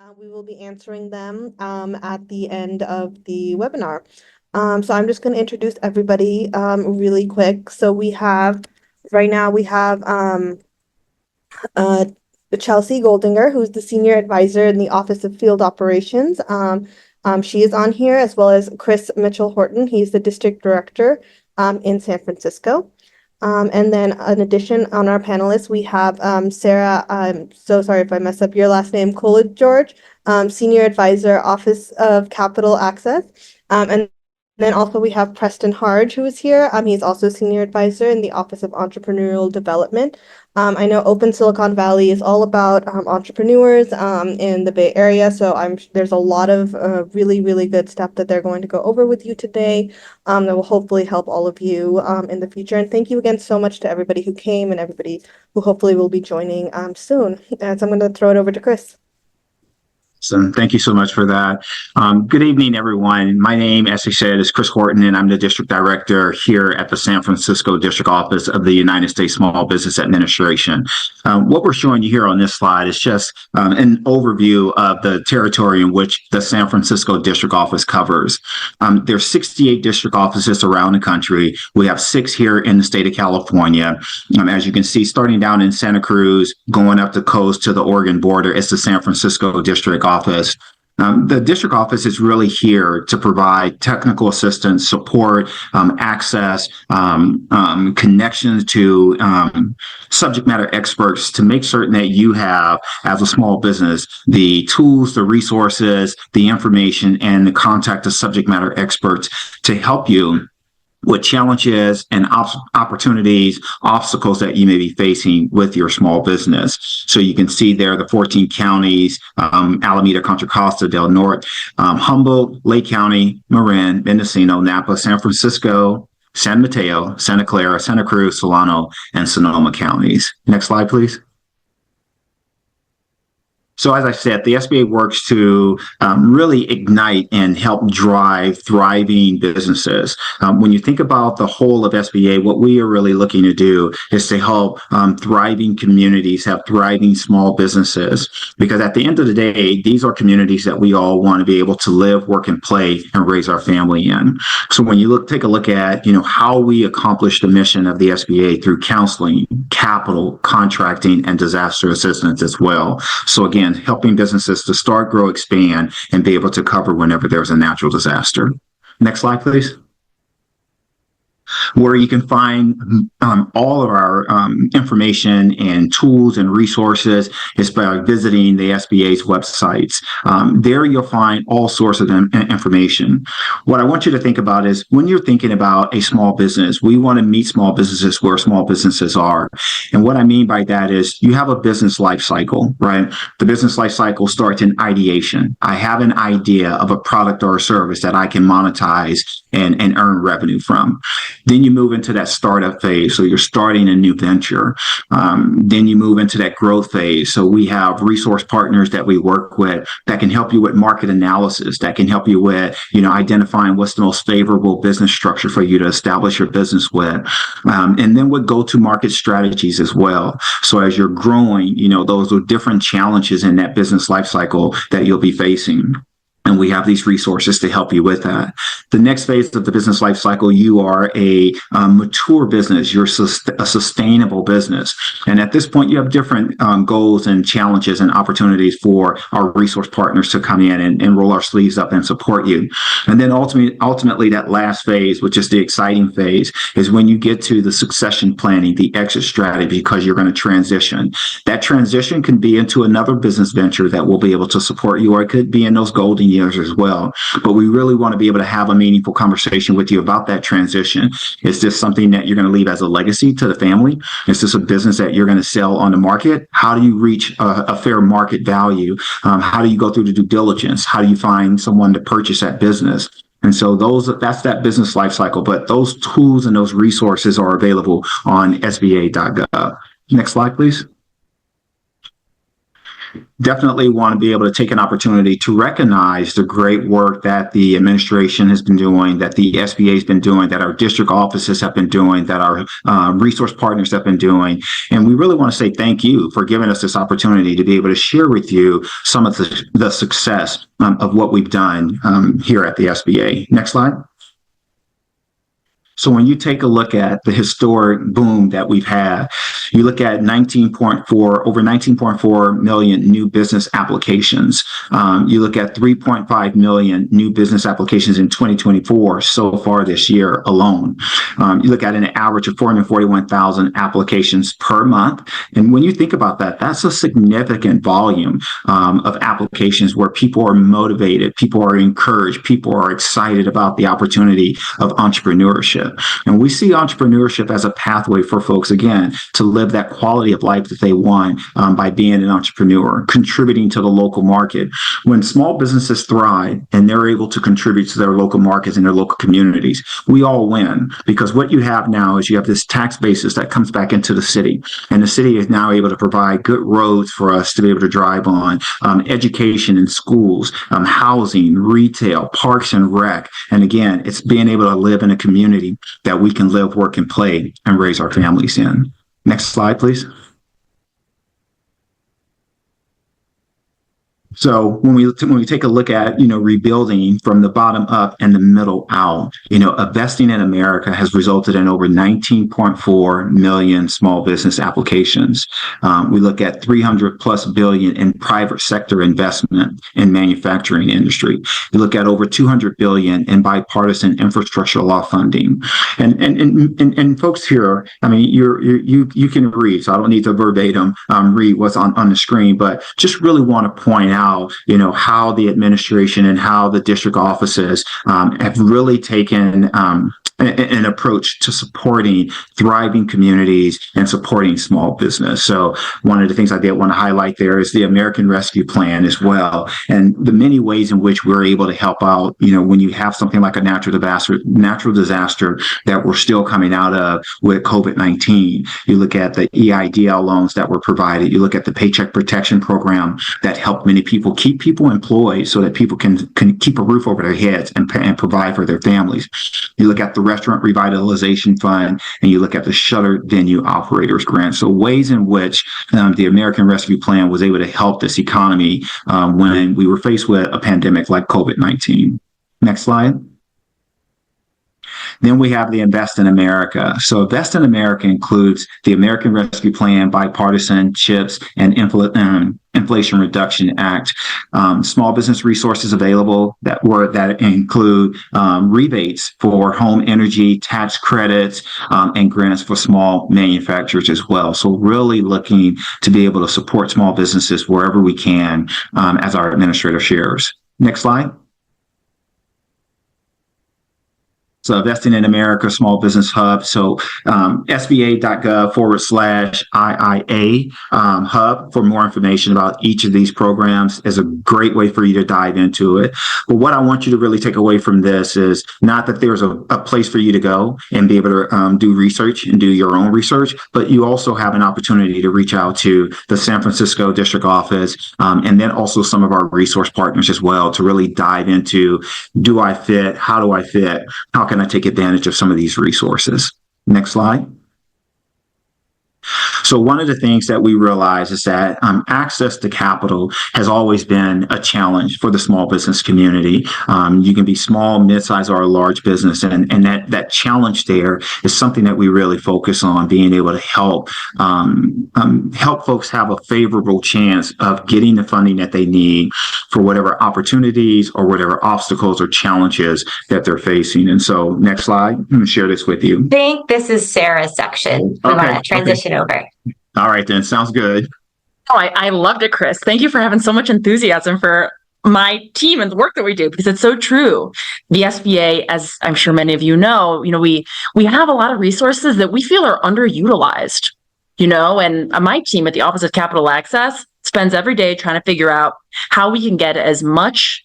We will be answering them at the end of the webinar. So I'm just going to introduce everybody really quick. So right now we have uh, Chelsea Goldinger, who's the Senior Advisor in the Office of Field Operations. She is on here, as well as Chris Mitchell-Horton. He's the District Director in San Francisco. And then in addition, on our panelists, we have Sarah, I'm so sorry if I mess up your last name, Coolidge George, Senior Advisor, Office of Capital Access. And then also we have Preston Harge, who is here. He's also Senior Advisor in the Office of Entrepreneurial Development. I know Open Silicon Valley is all about entrepreneurs in the Bay Area, so there's a lot of really, really good stuff that they're going to go over with you today that will hopefully help all of you in the future. And thank you again so much to everybody who came and everybody who hopefully will be joining soon. And so I'm going to throw it over to Chris. So thank you so much for that. Good evening, everyone. My name, as I said, is Chris Horton, and I'm the District Director here at the San Francisco District Office of the United States Small Business Administration. What we're showing you here on this slide is just an overview of the territory in which the San Francisco District Office covers. There's 68 district offices around the country. We have 6 here in the state of California. As you can see, starting down in Santa Cruz, going up the coast to the Oregon border, it's the San Francisco District Office. The district office is really here to provide technical assistance, support, access, connections to subject matter experts to make certain that you have, as a small business, the tools, the resources, the information, and the contact of subject matter experts to help you with challenges and opportunities, obstacles that you may be facing with your small business. So you can see there the 14 counties, Alameda, Contra Costa, Del Norte, Humboldt, Lake County, Marin, Mendocino, Napa, San Francisco, San Mateo, Santa Clara, Santa Cruz, Solano, and Sonoma counties. Next slide, please. So as I said, the SBA works to really ignite and help drive thriving businesses. When you think about the whole of SBA, what we are really looking to do is to help thriving communities have thriving small businesses. Because at the end of the day, these are communities that we all want to be able to live, work, and play and raise our family in. So when you take a look at, how we accomplish the mission of the SBA through counseling, capital, contracting, and disaster assistance as well. So again, helping businesses to start, grow, expand, and be able to cover whenever there's a natural disaster. Next slide, please. Where you can find all of our information and tools and resources is by visiting the SBA's websites. There you'll find all sorts of information. What I want you to think about is when you're thinking about a small business, we want to meet small businesses where small businesses are. And what I mean by that is you have a business life cycle, right? The business life cycle starts in ideation. I have an idea of a product or a service that I can monetize and earn revenue from. Then you move into that startup phase. So you're starting a new venture. Then you move into that growth phase. So we have resource partners that we work with that can help you with market analysis, that can help you with, identifying what's the most favorable business structure for you to establish your business with. And then with go-to-market strategies as well. So as you're growing, those are different challenges in that business life cycle that you'll be facing. And we have these resources to help you with that. The next phase of the business life cycle, you are a mature business. You're a sustainable business. And at this point, you have different goals and challenges and opportunities for our resource partners to come in and roll our sleeves up and support you. And then ultimately, that last phase, which is the exciting phase, is when you get to the succession planning, the exit strategy, because you're going to transition. That transition can be into another business venture that will be able to support you, or it could be in those golden years as well. But we really want to be able to have a meaningful conversation with you about that transition. Is this something that you're going to leave as a legacy to the family? Is this a business that you're going to sell on the market? How do you reach a fair market value? How do you go through the due diligence? How do you find someone to purchase that business? And so that's that business life cycle. But those tools and those resources are available on SBA.gov. Next slide, please. definitely want to be able to take an opportunity to recognize the great work that the administration has been doing, that the SBA has been doing, that our district offices have been doing, that our resource partners have been doing. And we really want to say thank you for giving us this opportunity to be able to share with you some of the success of what we've done here at the SBA. Next slide. So when you take a look at the historic boom that we've had, you look at over 19.4 million new business applications. You look at 3.5 million new business applications in 2024 so far this year alone. You look at an average of 441,000 applications per month. And when you think about that, that's a significant volume of applications where people are motivated, people are encouraged, people are excited about the opportunity of entrepreneurship. And we see entrepreneurship as a pathway for folks, again, to live that quality of life that they want by being an entrepreneur, contributing to the local market. When small businesses thrive and they're able to contribute to their local markets and their local communities, we all win, because what you have now is you have this tax basis that comes back into the city, and the city is now able to provide good roads for us to be able to drive on, education in schools, housing, retail, parks and rec. And again, it's being able to live in a community that we can live, work, and play and raise our families in. Next slide, please. So when we take a look at, rebuilding from the bottom up and the middle out, Investing in America has resulted in over 19.4 million small business applications. We look at 300 plus billion in private sector investment in manufacturing industry. You look at over 200 billion in bipartisan infrastructure law funding. And folks here, I mean, you can read, so I don't need to verbatim read what's on the screen, but just really want to point out how the administration and how the district offices have really taken an approach to supporting thriving communities and supporting small business. So one of the things I did want to highlight there is the American Rescue Plan as well, and the many ways in which we're able to help out, when you have something like a natural disaster that we're still coming out of with COVID-19. You look at the EIDL loans that were provided. You look at the Paycheck Protection Program that helped many people keep people employed so that people can keep a roof over their heads and provide for their families. You look at the Restaurant Revitalization Fund, and you look at the Shutter Venue Operators Grant. So ways in which the American Rescue Plan was able to help this economy when we were faced with a pandemic like COVID-19. Next slide. Then we have the Invest in America. So Invest in America includes the American Rescue Plan, Bipartisan CHIPS, and Inflation Reduction Act. Small business resources available that include rebates for home energy, tax credits, and grants for small manufacturers as well. So really looking to be able to support small businesses wherever we can, as our administrator shares. Next slide. So Investing in America Small Business Hub. So SBA.gov/IIA hub for more information about each of these programs is a great way for you to dive into it. But what I want you to really take away from this is not that there's a place for you to go and be able to do research and do your own research, but you also have an opportunity to reach out to the San Francisco district office, and then also some of our resource partners as well, to really dive into, do I fit? How do I fit? How can I take advantage of some of these resources? Next slide. So one of the things that we realize is that access to capital has always been a challenge for the small business community. You can be small, mid-size, or a large business, and that challenge there is something that we really focus on, being able to help folks have a favorable chance of getting the funding that they need for whatever opportunities or whatever obstacles or challenges that they're facing. And so next slide, I'm going to share this with you. I think this is Sarah's section. We want to transition over. All right, then. Sounds good. Oh, I loved it, Chris. Thank you for having so much enthusiasm for my team and the work that we do, because it's so true. The SBA, as I'm sure many of you know, we have a lot of resources that we feel are underutilized, and my team at the Office of Capital Access spends every day trying to figure out how we can get as much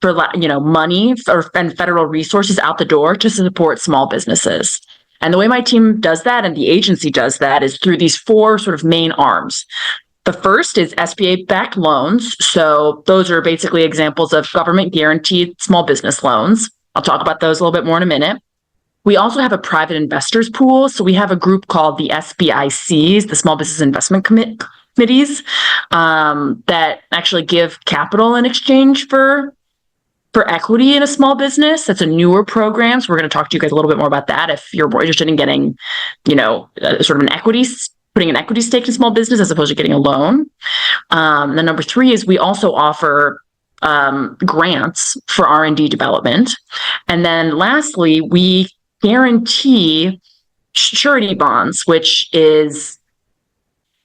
money and federal resources out the door to support small businesses. And the way my team does that and the agency does that is through these four sort of main arms. The first is SBA-backed loans. So those are basically examples of government-guaranteed small business loans. I'll talk about those a little bit more in a minute. We also have a private investors pool. So we have a group called the SBICs, the Small Business Investment Committees, that actually give capital in exchange for equity in a small business. That's a newer program. So we're going to talk to you guys a little bit more about that if you're more interested in getting, sort of putting an equity stake in small business as opposed to getting a loan. Then number 3 is we also offer grants for R&D development. And then lastly, we guarantee surety bonds, which is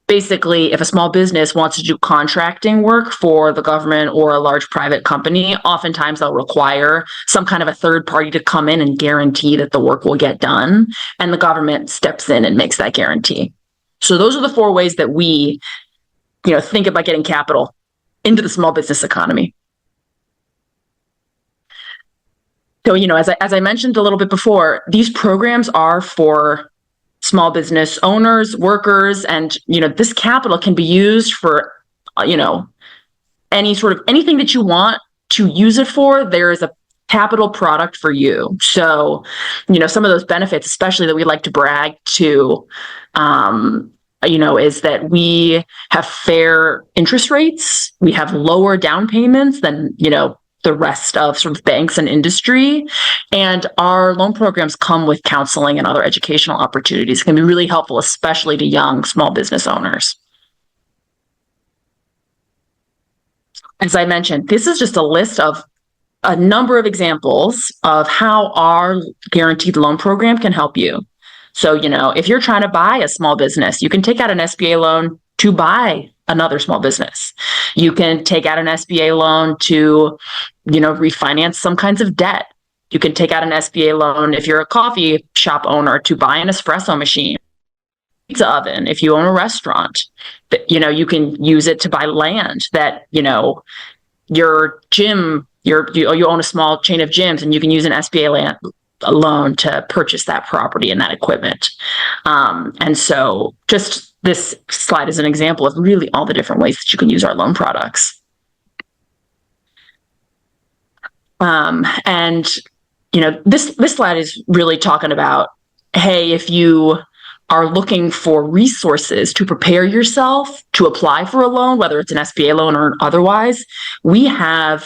basically if a small business wants to do contracting work for the government or a large private company, oftentimes they'll require some kind of a third party to come in and guarantee that the work will get done. And the government steps in and makes that guarantee. So those are the 4 ways that we, think about getting capital into the small business economy. So, as I mentioned a little bit before, these programs are for small business owners, workers, and, this capital can be used for, anything that you want to use it for. There is a capital product for you. So, some of those benefits, especially that we like to brag to, is that we have fair interest rates. We have lower down payments than, the rest of sort of banks and industry. And our loan programs come with counseling and other educational opportunities. It can be really helpful, especially to young small business owners. As I mentioned, this is just a list of a number of examples of how our guaranteed loan program can help you. So, if you're trying to buy a small business, you can take out an SBA loan to buy another small business. You can take out an SBA loan to, refinance some kinds of debt. You can take out an SBA loan if you're a coffee shop owner to buy an espresso machine, pizza oven. If you own a restaurant, you can use it to buy land that, your gym, you own a small chain of gyms and you can use an SBA loan to purchase that property and that equipment. And so just this slide is an example of really all the different ways that you can use our loan products. This slide is really talking about, hey, if you are looking for resources to prepare yourself to apply for a loan, whether it's an SBA loan or otherwise, we have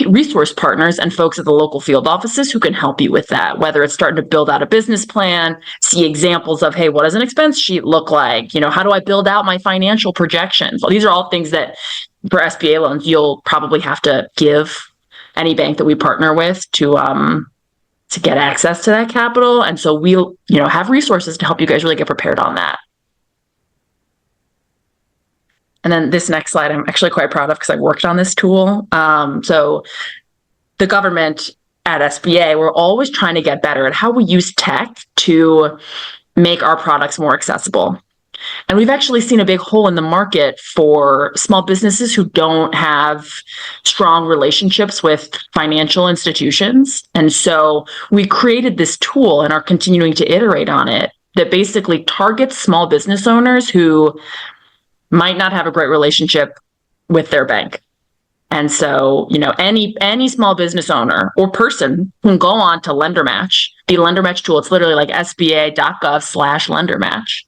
resource partners and folks at the local field offices who can help you with that, whether it's starting to build out a business plan, see examples of, hey, what does an expense sheet look like? How do I build out my financial projections? Well, these are all things that for SBA loans, you'll probably have to give any bank that we partner with to get access to that capital. And so we'll, have resources to help you guys really get prepared on that. And then this next slide, I'm actually quite proud of because I worked on this tool. So the government at SBA, we're always trying to get better at how we use tech to make our products more accessible. And we've actually seen a big hole in the market for small businesses who don't have strong relationships with financial institutions. And so we created this tool and are continuing to iterate on it that basically targets small business owners who might not have a great relationship with their bank. And so, any small business owner or person can go on to LenderMatch, the LenderMatch tool. It's literally like sba.gov/LenderMatch.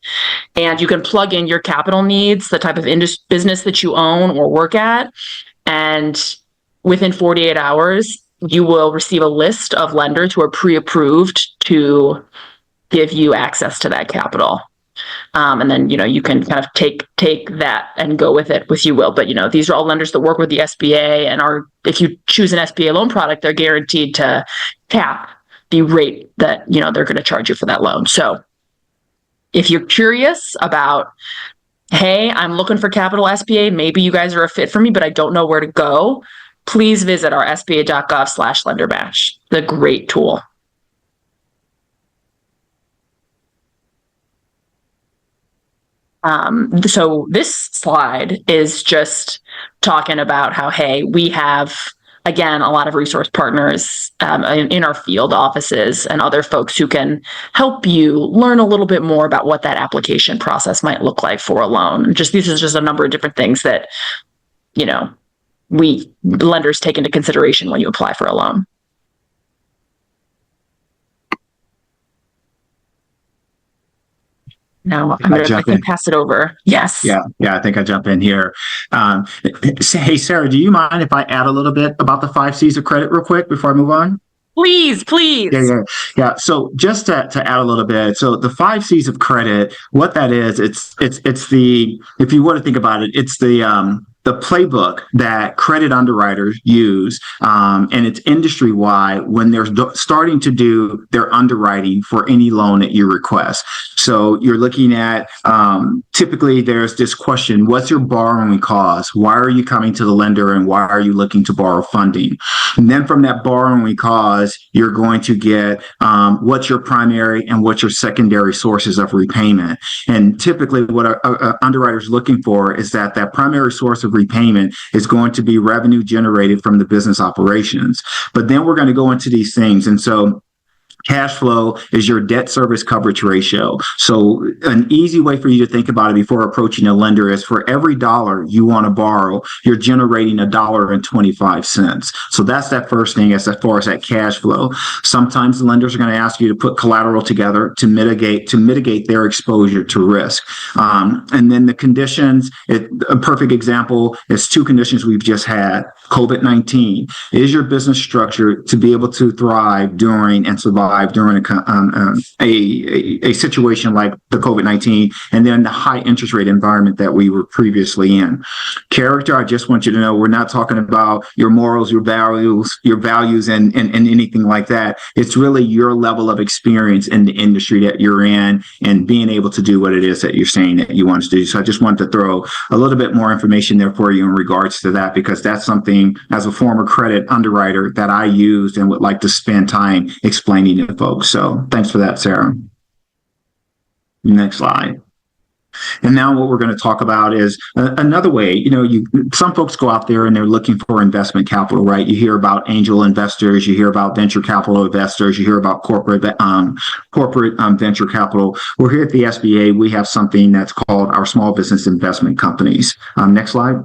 And you can plug in your capital needs, the type of business that you own or work at. And within 48 hours, you will receive a list of lenders who are pre-approved to give you access to that capital. And then, you can kind of take that and go with it with you will. But, these are all lenders that work with the SBA and if you choose an SBA loan product, they're guaranteed to cap the rate that, they're going to charge you for that loan. So if you're curious about, hey, I'm looking for capital SBA, maybe you guys are a fit for me, but I don't know where to go, please visit our sba.gov/LenderMatch. It's a great tool. So this slide is just talking about how, hey, we have again, a lot of resource partners in our field offices and other folks who can help you learn a little bit more about what that application process might look like for a loan. These are just a number of different things that, we lenders take into consideration when you apply for a loan. Now I can pass it over. Yes. Yeah. I think I jump in here. Hey, Sarah, do you mind if I add a little bit about the 5 C's of credit real quick before I move on? Please. Yeah. So just to add a little bit, so the 5 C's of credit, what that is, it's the, if you were to think about it, it's the playbook that credit underwriters use, and it's industry-wide when they're starting to do their underwriting for any loan that you request. So you're looking at, typically there's this question, what's your borrowing cost? Why are you coming to the lender and why are you looking to borrow funding? And then from that borrowing cost, you're going to get what's your primary and what's your secondary sources of repayment. And typically what a underwriter's looking for is that primary source of repayment is going to be revenue generated from the business operations. But then we're going to go into these things. And so cash flow is your debt service coverage ratio. So an easy way for you to think about it before approaching a lender is for every dollar you want to borrow, you're generating $1.25. So that's that first thing as far as that cash flow. Sometimes the lenders are going to ask you to put collateral together to mitigate their exposure to risk. And then the conditions, a perfect example is 2 conditions we've just had. COVID-19. Is your business structure to be able to thrive during and survive during a situation like the COVID-19 and then the high interest rate environment that we were previously in? Character, I just want you to know we're not talking about your morals, your values and anything like that. It's really your level of experience in the industry that you're in and being able to do what it is that you're saying that you want to do. So I just wanted to throw a little bit more information there for you in regards to that, because that's something as a former credit underwriter that I used and would like to spend time explaining to folks. So thanks for that, Sarah. Next slide. And now what we're going to talk about is another way, some folks go out there and they're looking for investment capital, right? You hear about angel investors, you hear about venture capital investors, you hear about corporate venture capital. Well, here at the SBA, we have something that's called our small business investment companies. Next slide.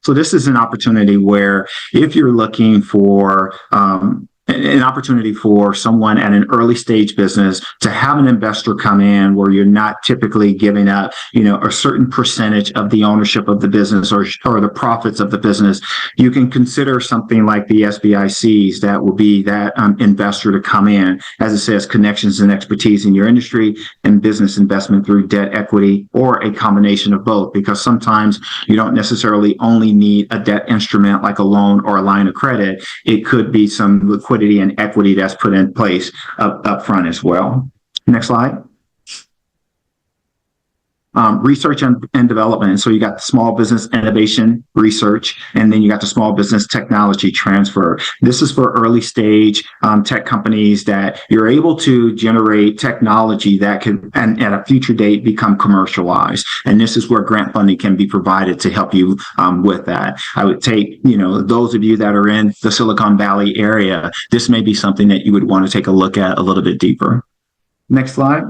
So this is an opportunity where if you're looking for an opportunity for someone at an early stage business to have an investor come in where you're not typically giving up, a certain percentage of the ownership of the business or the profits of the business, you can consider something like the SBICs that will be that investor to come in, as it says, connections and expertise in your industry and business investment through debt, equity, or a combination of both, because sometimes you don't necessarily only need a debt instrument like a loan or a line of credit. It could be some liquidity and equity that's put in place up front as well. Next slide. Research and development. So you got the small business innovation research, and then you got the small business technology transfer. This is for early stage tech companies that you're able to generate technology that can, and at a future date, become commercialized. And this is where grant funding can be provided to help you with that. I would take, those of you that are in the Silicon Valley area, this may be something that you would want to take a look at a little bit deeper. Next slide.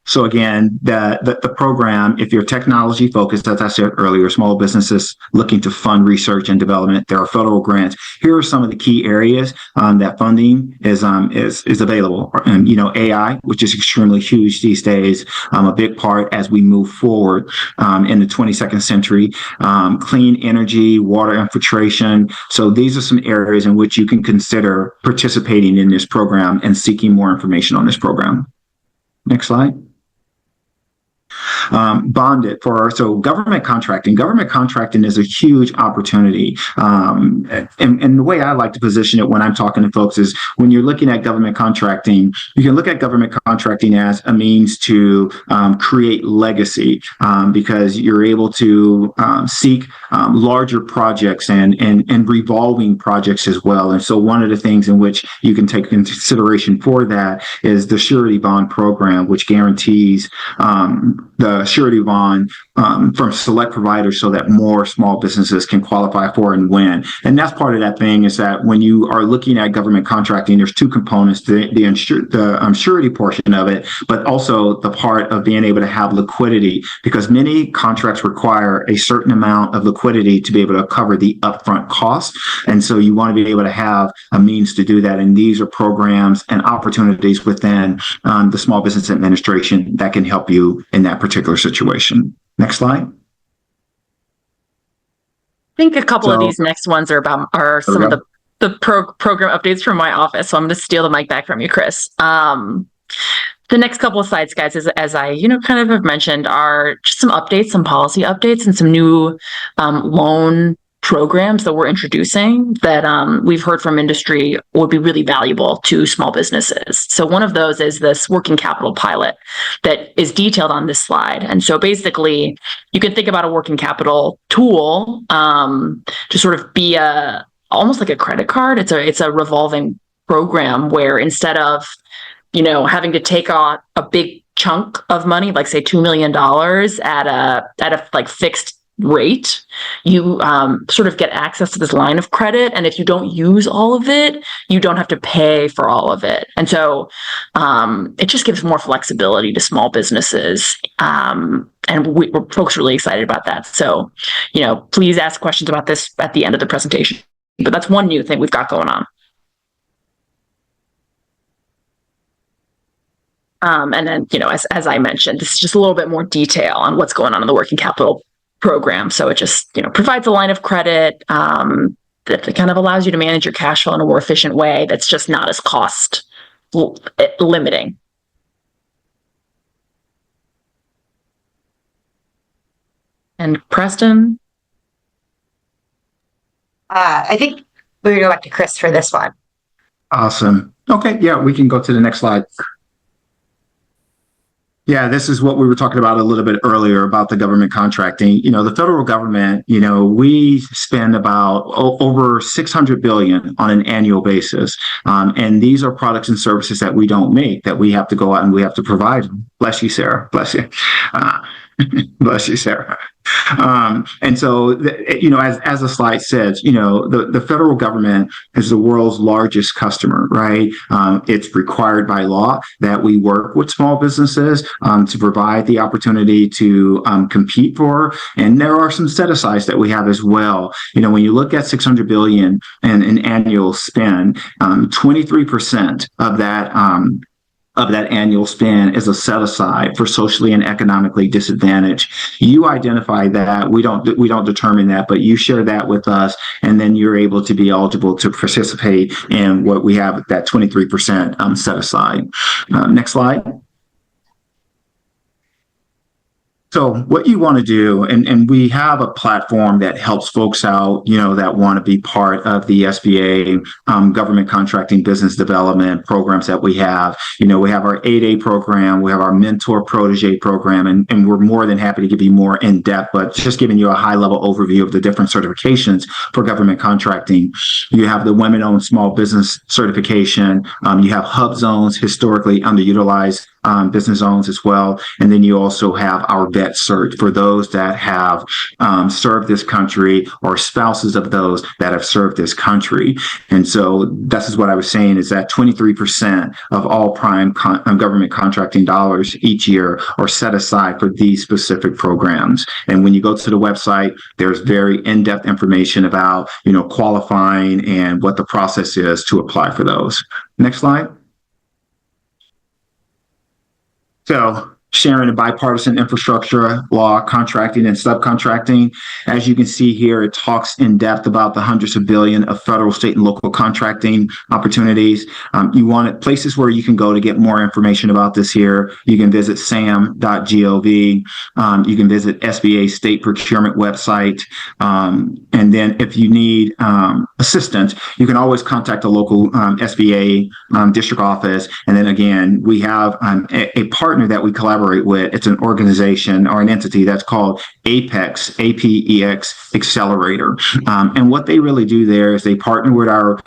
So again, the program, if you're technology focused, as I said earlier, small businesses looking to fund research and development, there are federal grants. Here are some of the key areas that funding is available. And AI, which is extremely huge these days, a big part as we move forward in the 22nd century. Clean energy, water infiltration. So these are some areas in which you can consider participating in this program and seeking more information on this program. Next slide. Bonded for, so government contracting. Government contracting is a huge opportunity. And the way I like to position it when I'm talking to folks is when you're looking at government contracting, you can look at government contracting as a means to create legacy because you're able to seek larger projects and revolving projects as well. And so one of the things in which you can take consideration for that is the surety bond program, which guarantees the surety bond from select providers so that more small businesses can qualify for and win. And that's part of that thing, is that when you are looking at government contracting, there's two components, the surety portion of it, but also the part of being able to have liquidity, because many contracts require a certain amount of liquidity to be able to cover the upfront cost. And so you want to be able to have a means to do that. And these are programs and opportunities within the Small Business Administration that can help you in that particular situation. Next slide. I think a couple of these next ones are some of the program updates from my office. So I'm going to steal the mic back from you, Chris. The next couple of slides, guys, as I kind of have mentioned, are just some updates, some policy updates, and some new loan programs that we're introducing that we've heard from industry would be really valuable to small businesses. So one of those is this working capital pilot that is detailed on this slide. And so basically, you can think about a working capital tool to sort of be almost like a credit card. It's a revolving program where instead of having to take on a big chunk of money, like say $2 million at a like fixed rate, you sort of get access to this line of credit. And if you don't use all of it, you don't have to pay for all of it. And so it just gives more flexibility to small businesses. And we're folks really excited about that. So, please ask questions about this at the end of the presentation. But that's one new thing we've got going on. And then, as I mentioned, this is just a little bit more detail on what's going on in the working capital program. So it just, provides a line of credit that kind of allows you to manage your cash flow in a more efficient way that's just not as cost limiting. And Preston? I think we're going to go back to Chris for this one. Awesome. Okay, yeah, we can go to the next slide. Yeah, this is what we were talking about a little bit earlier about the government contracting. The federal government, we spend about over $600 billion on an annual basis. And these are products and services that we don't make, that we have to go out and we have to provide. Bless you, Sarah. Bless you. Bless you, Sarah. And so, as the slide says, the federal government is the world's largest customer, right? It's required by law that we work with small businesses to provide the opportunity to compete for. And there are some set-asides that we have as well. When you look at $600 billion in an annual spend, 23% of that annual spend is a set aside for socially and economically disadvantaged. You identify that, we don't determine that, but you share that with us, and then you're able to be eligible to participate in what we have, that 23% set aside. Next slide. So what you want to do, and we have a platform that helps folks out, that want to be part of the SBA government contracting business development programs that we have. We have our 8A program, we have our mentor protege program, and we're more than happy to give you more in depth, but just giving you a high level overview of the different certifications for government contracting. You have the women-owned small business certification. You have hub zones, historically underutilized business zones as well. And then you also have our vet cert for those that have served this country, or spouses of those that have served this country. And so this is what I was saying, is that 23% of all prime government contracting dollars each year are set aside for these specific programs. And when you go to the website, there's very in-depth information about, qualifying and what the process is to apply for those. Next slide. So, sharing a bipartisan infrastructure law, contracting and subcontracting. As you can see here, it talks in depth about the hundreds of billions of federal, state, and local contracting opportunities. You want places where you can go to get more information about this here. You can visit sam.gov. You can visit SBA state procurement website. And then if you need assistance, you can always contact a local SBA district office. And then again, we have a partner that we collaborate collaborate with. It's an organization or an entity that's called Apex, APEX Accelerator. And what they really do there is they partner with our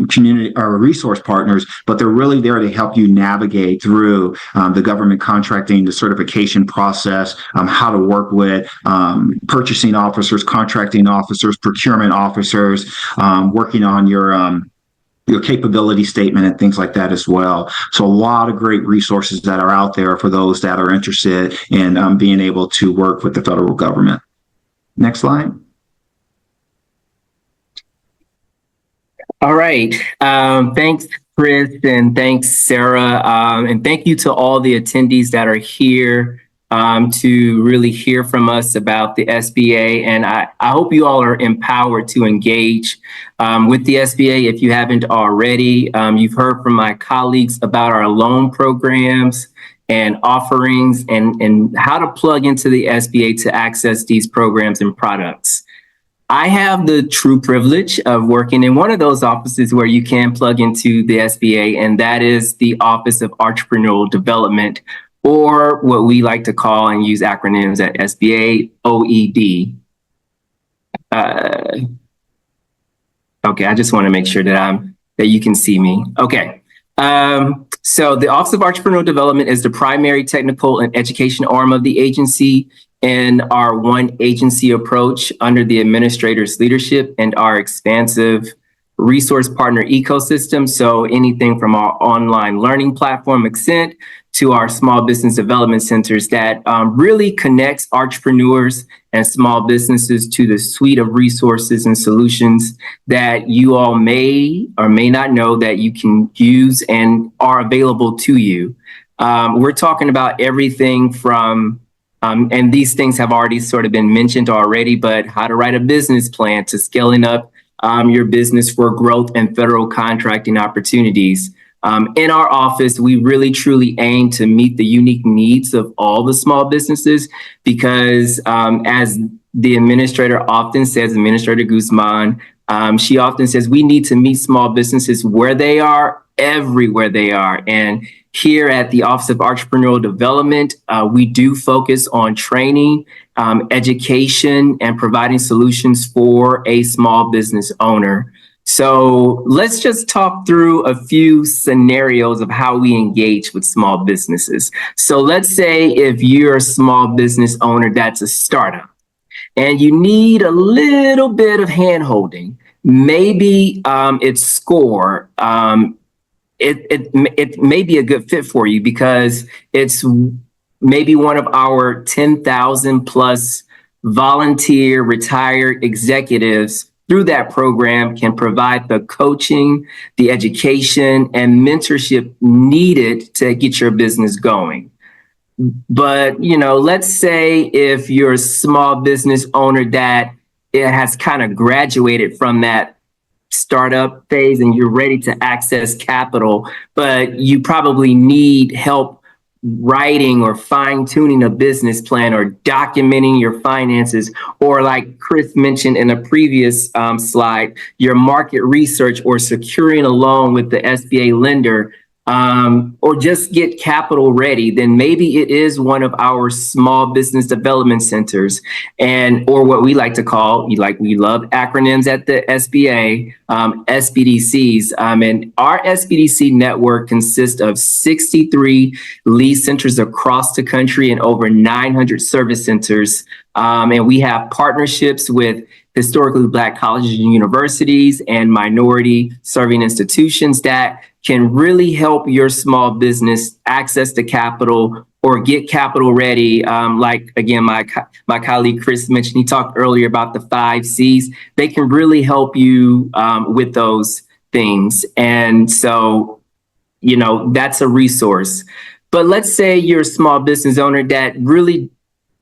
community, our resource partners, but they're really there to help you navigate through the government contracting, the certification process, how to work with purchasing officers, contracting officers, procurement officers, working on your capability statement and things like that as well. So a lot of great resources that are out there for those that are interested in being able to work with the federal government. Next slide. All right. Thanks, Chris, and thanks, Sarah. And thank you to all the attendees that are here to really hear from us about the SBA. And I hope you all are empowered to engage with the SBA if you haven't already. You've heard from my colleagues about our loan programs and offerings and how to plug into the SBA to access these programs and products. I have the true privilege of working in one of those offices where you can plug into the SBA, and that is the Office of Entrepreneurial Development, or what we like to call and use acronyms at SBA, OED. Okay, I just want to make sure that you can see me. Okay. So the Office of Entrepreneurial Development is the primary technical and education arm of the agency, and our one agency approach under the administrator's leadership and our expansive resource partner ecosystem. So anything from our online learning platform, Accent, to our small business development centers that really connects entrepreneurs and small businesses to the suite of resources and solutions that you all may or may not know that you can use and are available to you. We're talking about everything from and these things have already sort of been mentioned already, but how to write a business plan to scaling up your business for growth and federal contracting opportunities. In our office, we really truly aim to meet the unique needs of all the small businesses because as the administrator often says, Administrator Guzman, she often says, we need to meet small businesses where they are, everywhere they are. And here at the Office of Entrepreneurial Development, we do focus on training, education, and providing solutions for a small business owner. So let's just talk through a few scenarios of how we engage with small businesses. So let's say if you're a small business owner that's a startup and you need a little bit of hand-holding, maybe it's SCORE. It may be a good fit for you because it's maybe one of our 10,000 plus volunteer retired executives through that program can provide the coaching, the education, and mentorship needed to get your business going. But, you know, let's say if you're a small business owner that it has kind of graduated from that startup phase and you're ready to access capital, but you probably need help writing or fine tuning a business plan or documenting your finances, or like Chris mentioned in a previous slide, your market research or securing a loan with the SBA lender, or just get capital ready, then maybe it is one of our small business development centers, and or what we like to call, we love acronyms at the SBA, SBDCs. And our SBDC network consists of 63 lead centers across the country and over 900 service centers. And we have partnerships with historically Black colleges and universities and minority serving institutions that can really help your small business access the capital or get capital ready. Like, again, my colleague Chris mentioned, he talked earlier about the 5 C's. They can really help you with those things. And so, you know, that's a resource. But let's say you're a small business owner that really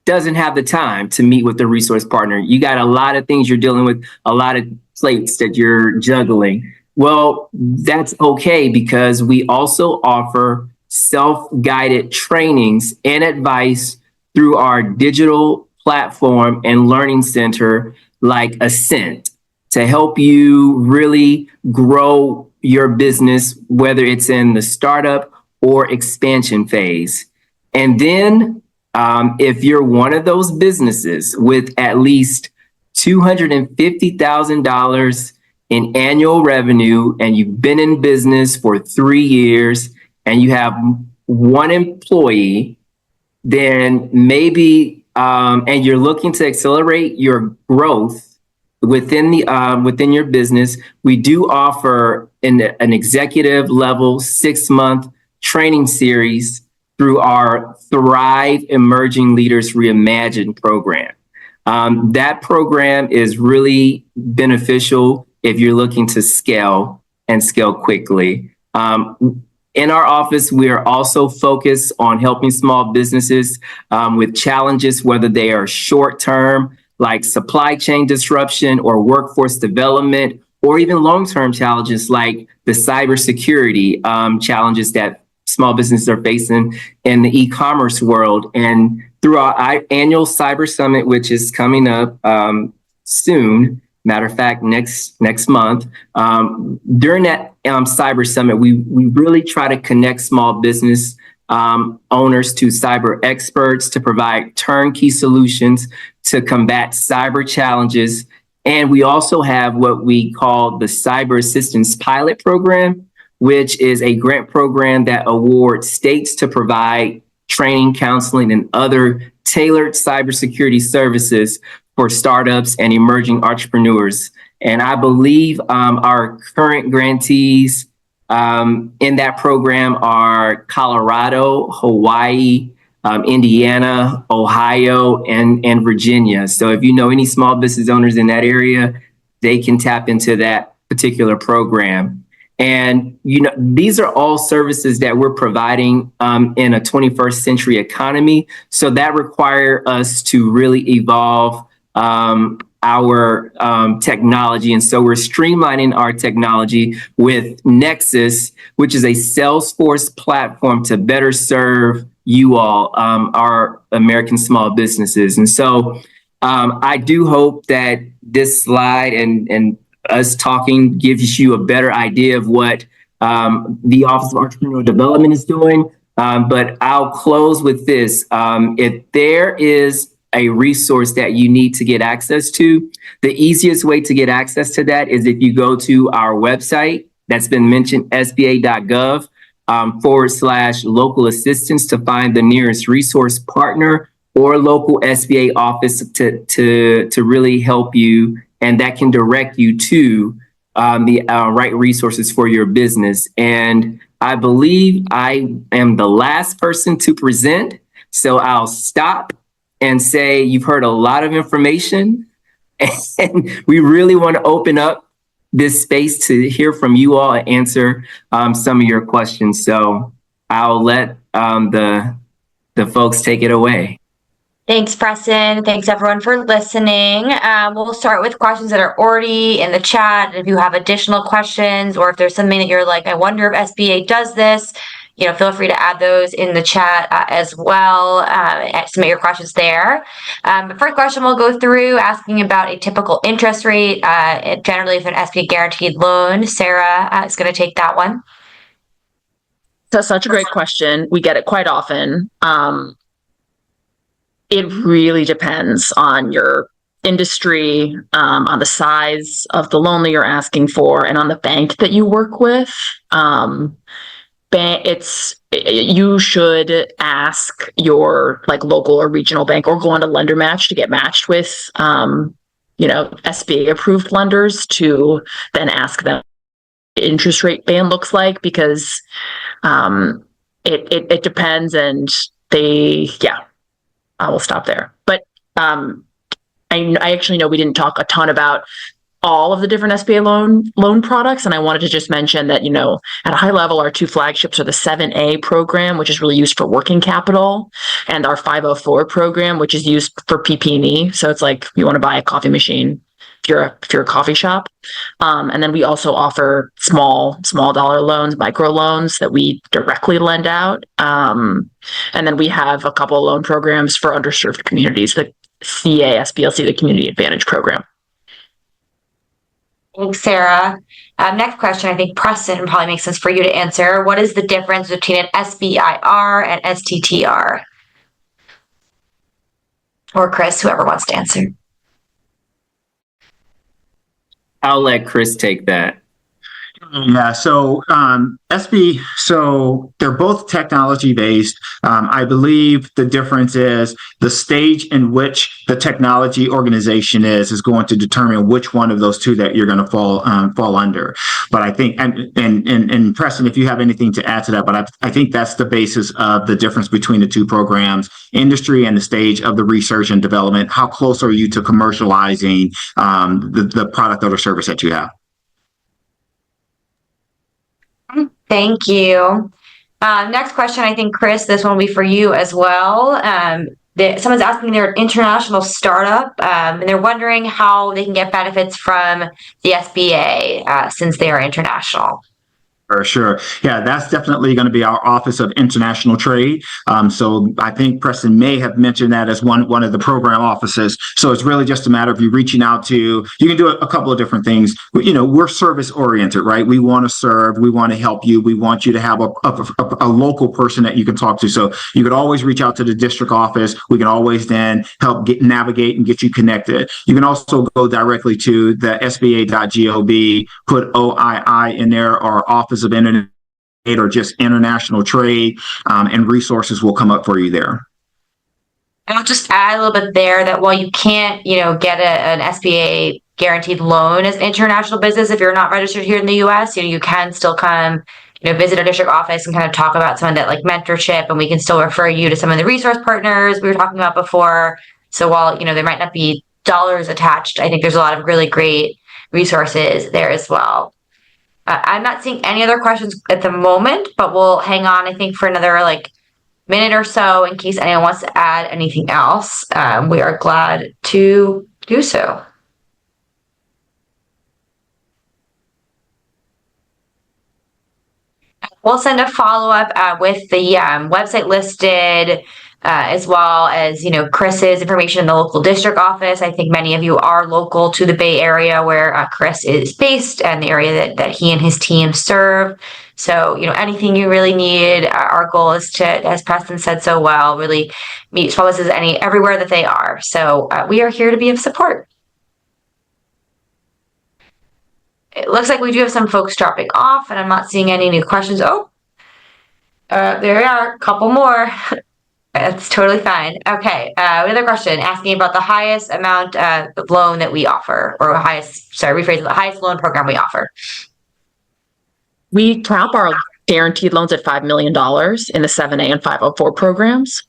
doesn't have the time to meet with the resource partner. You got a lot of things you're dealing with, a lot of plates that you're juggling. Well, that's okay because we also offer self-guided trainings and advice through our digital platform and learning center like Ascent to help you really grow your business, whether it's in the startup or expansion phase. And then if you're one of those businesses with at least $250,000 in annual revenue and you've been in business for 3 years and you have one employee, then maybe and you're looking to accelerate your growth within your business, we do offer an executive level 6-month training series through our Thrive Emerging Leaders Reimagined program. That program is really beneficial if you're looking to scale and scale quickly. In our office, we are also focused on helping small businesses with challenges, whether they are short-term, like supply chain disruption or workforce development, or even long-term challenges like the cybersecurity challenges that small businesses are facing in the e-commerce world. And through our annual Cyber Summit, which is coming up soon, matter of fact, next month, during that Cyber Summit, we really try to connect small business owners to cyber experts to provide turnkey solutions to combat cyber challenges. And we also have what we call the Cyber Assistance Pilot Program, which is a grant program that awards states to provide training, counseling, and other tailored cybersecurity services for startups and emerging entrepreneurs. And I believe our current grantees in that program are Colorado, Hawaii, Indiana, Ohio, and Virginia. So if you know any small business owners in that area, they can tap into that particular program. And, these are all services that we're providing in a 21st century economy. So that require us to really evolve our technology. And so we're streamlining our technology with Nexus, which is a Salesforce platform to better serve you all, our American small businesses. And so I do hope that this slide and us talking gives you a better idea of what the Office of Entrepreneurial Development is doing. But I'll close with this. If there is a resource that you need to get access to, the easiest way to get access to that is if you go to our website that's been mentioned, sba.gov /local assistance to find the nearest resource partner or local SBA office to really help you. And that can direct you to the right resources for your business. And I believe I am the last person to present. So I'll stop and say, you've heard a lot of information and we really want to open up this space to hear from you all and answer some of your questions. So I'll let the folks take it away. Thanks, Preston. Thanks, everyone, for listening. We'll start with questions that are already in the chat. If you have additional questions or if there's something that you're like, I wonder if SBA does this, feel free to add those in the chat as well. Submit your questions there. The first question we'll go through asking about a typical interest rate, generally for an SBA guaranteed loan. Sarah is going to take that one. That's such a great question. We get it quite often. It really depends on your industry, on the size of the loan that you're asking for, and on the bank that you work with. You should ask your local or regional bank or go on to Lender Match to get matched with SBA approved lenders to then ask them what the interest rate band looks like, because it depends, and I will stop there. But I actually know we didn't talk a ton about all of the different SBA loan products. And I wanted to just mention that, at a high level, our two flagships are the 7A program, which is really used for working capital, and our 504 program, which is used for PP&E. So it's like you want to buy a coffee machine if you're a coffee shop. And then we also offer small dollar loans, micro loans that we directly lend out. And then we have a couple of loan programs for underserved communities, the CASBLC, the Community Advantage Program. Thanks, Sarah. Next question, I think Preston probably makes sense for you to answer. What is the difference between an SBIR and STTR? or Chris, whoever wants to answer. I'll let Chris take that. Yeah, so SB, so they're both technology based. I believe the difference is the stage in which the technology organization is going to determine which one of those two that you're going to fall under. But I think, and Preston, if you have anything to add to that, but I think that's the basis of the difference between the two programs: industry and the stage of the research and development. How close are you to commercializing the product or the service that you have? Thank you. Next question, I think, Chris, this one will be for you as well. Someone's asking, they're an international startup, and they're wondering how they can get benefits from the SBA since they are international. For sure. Yeah, that's definitely going to be our Office of International Trade. So I think Preston may have mentioned that as one of the program offices. So it's really just a matter of you reaching out to, you can do a couple of different things. You know, we're service oriented, right? We want to serve, we want to help you. We want you to have a local person that you can talk to. So you could always reach out to the district office. We can always then help navigate and get you connected. You can also go directly to the SBA.gov, put OII in there, or Office of Internet or just international trade, and resources will come up for you there. And I'll just add a little bit there that while you can't, get an SBA guaranteed loan as an international business if you're not registered here in the U.S., you can still come, visit our district office and kind of talk about some of that like mentorship, and we can still refer you to some of the resource partners we were talking about before. So while, there might not be dollars attached, I think there's a lot of really great resources there as well. I'm not seeing any other questions at the moment, but we'll hang on, I think, for another minute or so in case anyone wants to add anything else. We are glad to do so. We'll send a follow-up with the website listed, as well as, Chris's information in the local district office. I think many of you are local to the Bay Area where Chris is based and the area that he and his team serve. So, anything you really need, our goal is to, as Preston said so well, really meet small businesses everywhere that they are. So we are here to be of support. It looks like we do have some folks dropping off, and I'm not seeing any new questions. Oh, there we are, a couple more. That's totally fine. Okay, another question asking about the highest amount of loan that we offer, or the highest loan program we offer. We cap our guaranteed loans at $5 million in the 7A and 504 programs.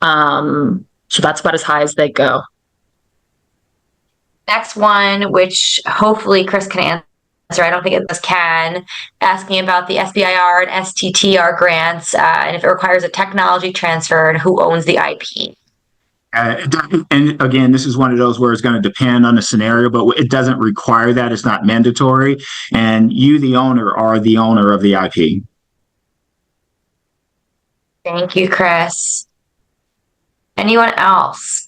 So that's about as high as they go. Next one, which hopefully Chris can answer, I don't think it can, asking about the SBIR and STTR grants, and if it requires a technology transfer and who owns the IP. And again, this is one of those where it's going to depend on the scenario, but it doesn't require that. It's not mandatory. And you, the owner, are the owner of the IP. Thank you, Chris. Anyone else?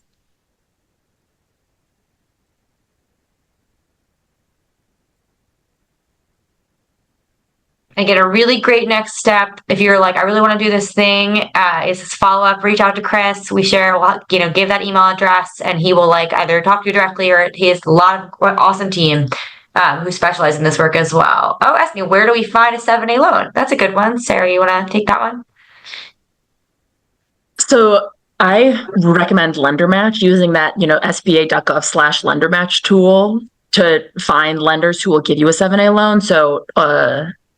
I get a really great next step. If you're like, I really want to do this thing, is this follow up, reach out to Chris. We share, give that email address and he will either talk to you directly, or he has a lot of awesome team who specialize in this work as well. Oh, ask me, where do we find a 7A loan? That's a good one. Sarah, you want to take that one? So I recommend LenderMatch, using that, SBA.gov/LenderMatch tool to find lenders who will give you a 7A loan. So,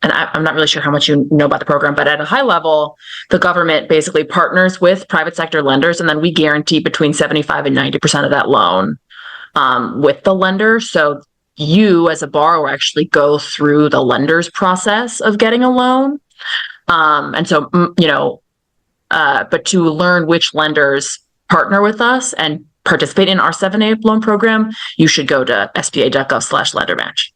and I'm not really sure how much you know about the program, but at a high level, the government basically partners with private sector lenders, and then we guarantee between 75 and 90% of that loan with the lender. So you, as a borrower, actually go through the lender's process of getting a loan. And so, but to learn which lenders partner with us and participate in our 7A loan program, you should go to sba.gov/LenderMatch.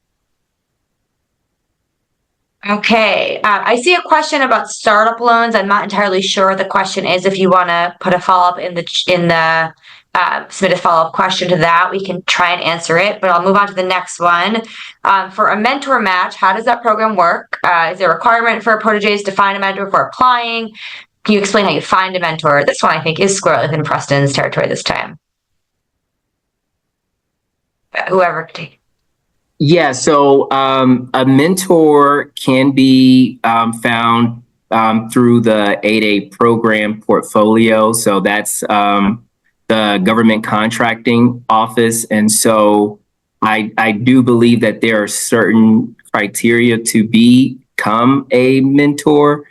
Okay, I see a question about startup loans. I'm not entirely sure what the question is. If you want to put a follow-up in the submit a follow-up question to that, we can try and answer it, but I'll move on to the next one. For a mentor match, how does that program work? Is there a requirement for proteges to find a mentor before applying? Can you explain how you find a mentor? This one I think is squarely within Preston's territory this time. whoever could take it. Yeah, so a mentor can be found through the 8A program portfolio. So that's the government contracting office. And so I do believe that there are certain criteria to become a mentor.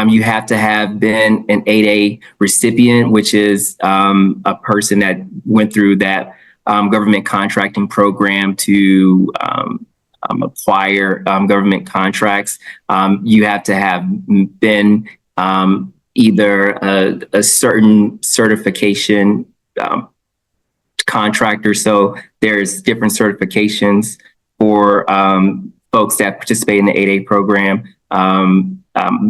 You have to have been an 8A recipient, which is a person that went through that government contracting program to acquire government contracts. You have to have been either a certain certification contractor. So there's different certifications for folks that participate in the 8A program,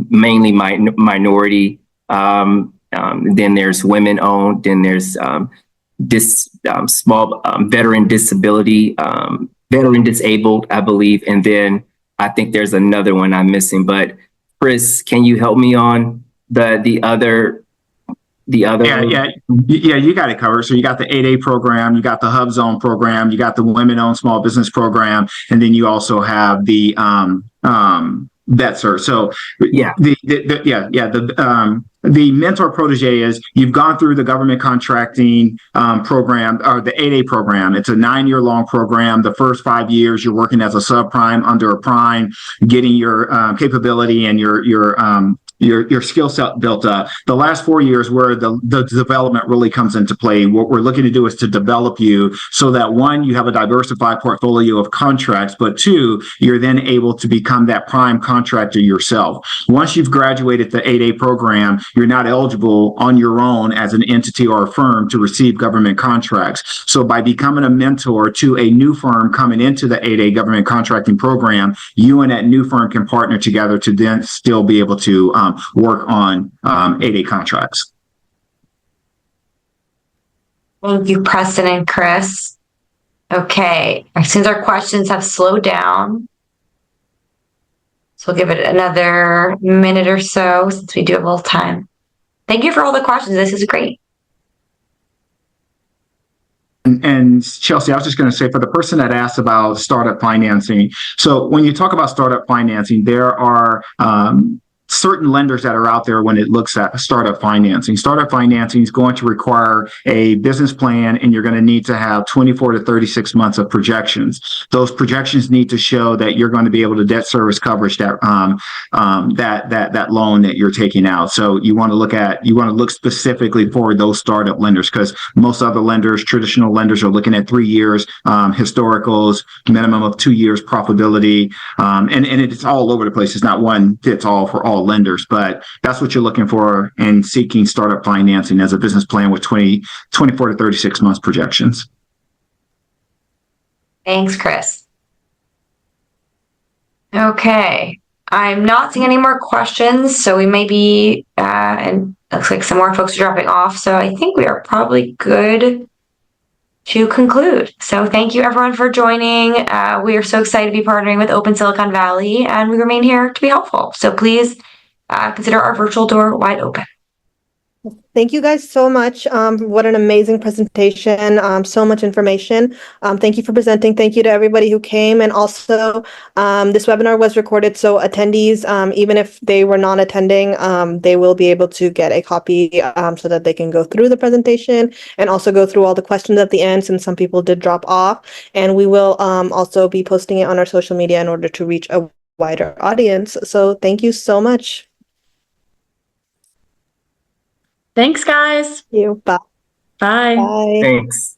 mainly minority. Then there's women owned. Then there's small veteran disability, veteran disabled, I believe. And then I think there's another one I'm missing. But Chris, can you help me on the other? Yeah, you got it covered. So you got the 8A program, you got the Hub Zone program, you got the Women-Owned Small Business program, and then you also have the VETSER. So Yeah, the mentor protege is you've gone through the government contracting program, or the 8A program. It's a 9-year long program. The first 5 years you're working as a subprime under a prime, getting your capability and your skill set built up. The last 4 years where the development really comes into play. What we're looking to do is to develop you so that, one, you have a diversified portfolio of contracts, but two, you're then able to become that prime contractor yourself. Once you've graduated the 8A program, you're not eligible on your own as an entity or a firm to receive government contracts. So by becoming a mentor to a new firm coming into the 8A government contracting program, you and that new firm can partner together to then still be able to work on 8A contracts. Thank you, Preston and Chris. Okay, since our questions have slowed down, so we'll give it another minute or so since we do have a little time. Thank you for all the questions. This is great. And Chelsea, I was just going to say, for the person that asked about startup financing, so when you talk about startup financing, there are certain lenders that are out there when it looks at startup financing. Startup financing is going to require a business plan, and you're going to need to have 24 to 36 months of projections. Those projections need to show that you're going to be able to debt service coverage that loan that you're taking out. So you want to look specifically for those startup lenders, because most other lenders, traditional lenders, are looking at 3 years historicals, minimum of 2 years profitability, and it's all over the place. It's not one fits all for all lenders, but that's what you're looking for in seeking startup financing as a business plan with 24 to 36 months projections. Thanks, Chris. Okay, I'm not seeing any more questions, so we may be, and it looks like some more folks are dropping off, so I think we are probably good to conclude. So thank you everyone for joining. We are so excited to be partnering with Open Silicon Valley, and we remain here to be helpful. So please consider our virtual door wide open. Thank you guys so much. What an amazing presentation. So much information. Thank you for presenting. Thank you to everybody who came. And also, this webinar was recorded, so attendees, even if they were not attending, they will be able to get a copy so that they can go through the presentation and also go through all the questions at the end, since some people did drop off. And we will also be posting it on our social media in order to reach a wider audience. So thank you so much. Thanks, guys. Thank you. Bye. Bye. Bye. thanks.